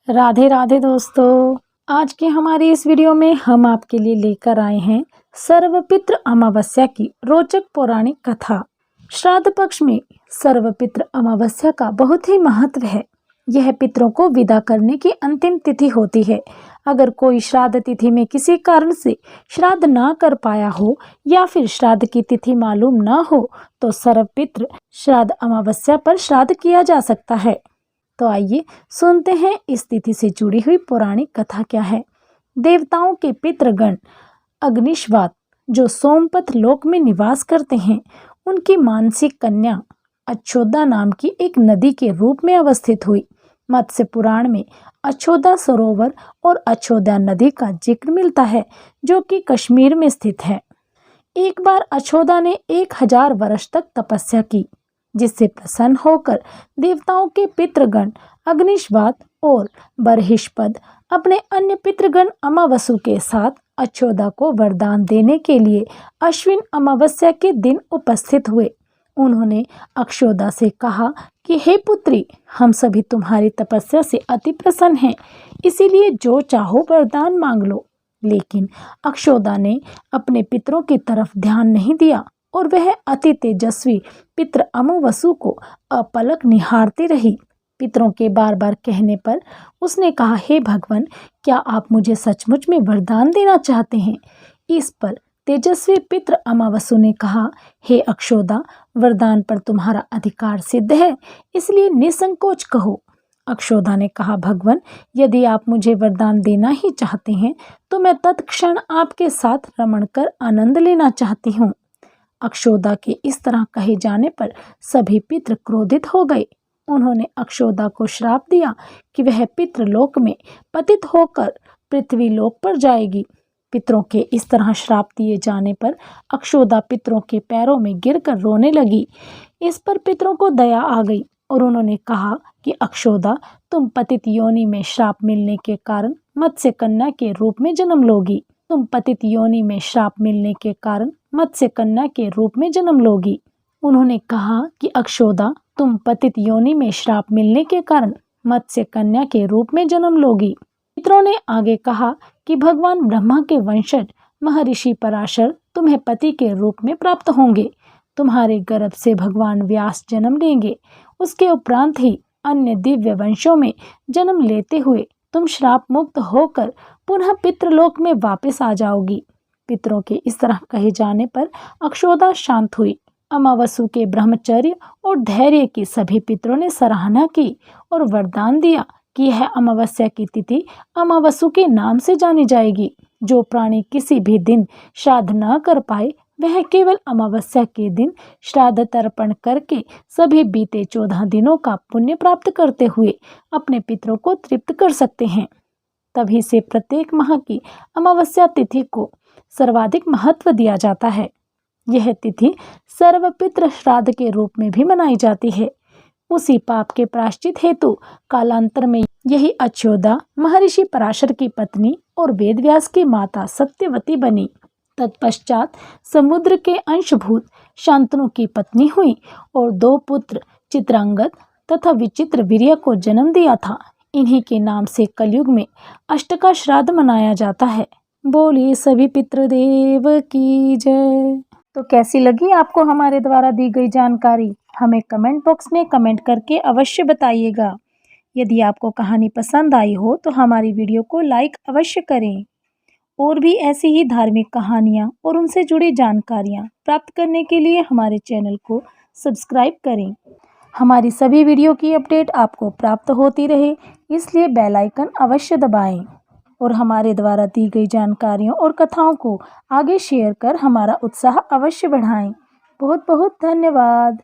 राधे राधे दोस्तों। आज के हमारी इस वीडियो में हम आपके लिए लेकर आए हैं सर्वपितृ अमावस्या की रोचक पौराणिक कथा। श्राद्ध पक्ष में सर्वपितृ अमावस्या का बहुत ही महत्व है। यह पितरों को विदा करने की अंतिम तिथि होती है। अगर कोई श्राद्ध तिथि में किसी कारण से श्राद्ध ना कर पाया हो या फिर श्राद्ध की तिथि मालूम ना हो तो सर्वपितृ श्राद्ध अमावस्या पर श्राद्ध किया जा सकता है। तो आइए सुनते हैं इस तिथि से जुड़ी हुई पौराणिक कथा क्या है। देवताओं के पितृगण अग्निश्वात जो सोमपथ लोक में निवास करते हैं, उनकी मानसिक कन्या अछोदा नाम की एक नदी के रूप में अवस्थित हुई। मत्स्य पुराण में अछोदा सरोवर और अछोदा नदी का जिक्र मिलता है, जो कि कश्मीर में स्थित है। एक बार अछोदा ने 1000 वर्ष तक तपस्या की, जिससे प्रसन्न होकर देवताओं के पितृगण अग्निश्वात और बर्हिष्पद अपने अन्य पितृगण अमावसु के साथ अछोदा को वरदान देने के लिए अश्विन अमावस्या के दिन उपस्थित हुए। उन्होंने अक्षोदा से कहा कि हे पुत्री, हम सभी तुम्हारी तपस्या से अति प्रसन्न हैं, इसीलिए जो चाहो वरदान मांग लो। लेकिन अक्षोदा ने अपने पितरों की तरफ ध्यान नहीं दिया और वह अति तेजस्वी पितृ अमावसु को अपलक निहारती रही। पितरों के बार बार कहने पर उसने कहा, हे भगवान, क्या आप मुझे सचमुच में वरदान देना चाहते हैं? इस पर तेजस्वी पितृ अमावसु ने कहा, हे अक्षोदा, वरदान पर तुम्हारा अधिकार सिद्ध है, इसलिए निसंकोच कहो। अक्षोदा ने कहा, भगवान, यदि आप मुझे वरदान देना ही चाहते हैं तो मैं तत्क्षण आपके साथ रमण कर आनंद लेना चाहती हूँ। अक्षोदा के इस तरह कहे जाने पर सभी पितृ क्रोधित हो गए। उन्होंने अक्षोदा को श्राप दिया कि वह पितृलोक में पतित होकर पृथ्वी लोक पर जाएगी। पितरों के इस तरह श्राप दिए जाने पर अक्षोदा पितरों के पैरों में गिरकर रोने लगी। इस पर पितरों को दया आ गई और उन्होंने कहा कि अक्षोदा, तुम पतित योनि में श्राप मिलने के कारण मत्स्य कन्या के रूप में जन्म लोगी। तुम पतित योनि में श्राप मिलने के कारण मत्स्य कन्या के रूप में जन्म लोगी। उन्होंने कहा कि अक्षोदा, तुम पतित योनि में श्राप मिलने के कारण मत्स्य कन्या के रूप में जन्म लोगी। पितरों ने आगे कहा कि भगवान ब्रह्मा के वंशज महर्षि पराशर तुम्हें पति के रूप में प्राप्त होंगे। तुम्हारे गर्भ से भगवान व्यास जन्म लेंगे। उसके उपरांत ही अन्य दिव्य वंशों में जन्म लेते हुए तुम श्राप मुक्त होकर पुनः पितृलोक में वापस आ जाओगी। पितरों के इस तरह कहे जाने पर अक्षोदा शांत हुई। अमावसु के ब्रह्मचर्य और धैर्य की सभी पितरों ने सराहना की और वरदान दिया कि यह अमावस्या की तिथि अमावसु के नाम से जानी जाएगी। जो प्राणी किसी भी दिन श्राद्ध न कर पाए, वह केवल अमावस्या के दिन श्राद्ध तर्पण करके सभी बीते 14 दिनों का पुण्य प्राप्त करते हुए अपने पितरों को तृप्त कर सकते हैं। तभी से प्रत्येक माह की अमावस्या तिथि को सर्वाधिक महत्व दिया जाता है। यह तिथि सर्वपितृ श्राद्ध के रूप में भी मनाई जाती है। उसी पाप के प्रायश्चित हेतु कालांतर में यही अक्षोदा महर्षि पराशर की पत्नी और वेदव्यास की माता सत्यवती बनी। तत्पश्चात समुद्र के अंशभूत शांतनु की पत्नी हुई और 2 पुत्र चित्रांगद तथा विचित्र वीर्य को जन्म दिया था। इन्हीं के नाम से कलयुग में अष्टका श्राद्ध मनाया जाता है। बोलिए सभी पितृदेव की जय। तो कैसी लगी आपको हमारे द्वारा दी गई जानकारी? हमें कमेंट बॉक्स में कमेंट करके अवश्य बताइएगा। यदि आपको कहानी पसंद आई हो तो हमारी वीडियो को लाइक अवश्य करें। और भी ऐसी ही धार्मिक कहानियाँ और उनसे जुड़ी जानकारियाँ प्राप्त करने के लिए हमारे चैनल को सब्सक्राइब करें। हमारी सभी वीडियो की अपडेट आपको प्राप्त होती रहे, इसलिए बेल आइकन अवश्य दबाएं और हमारे द्वारा दी गई जानकारियों और कथाओं को आगे शेयर कर हमारा उत्साह अवश्य बढ़ाएं। बहुत बहुत धन्यवाद।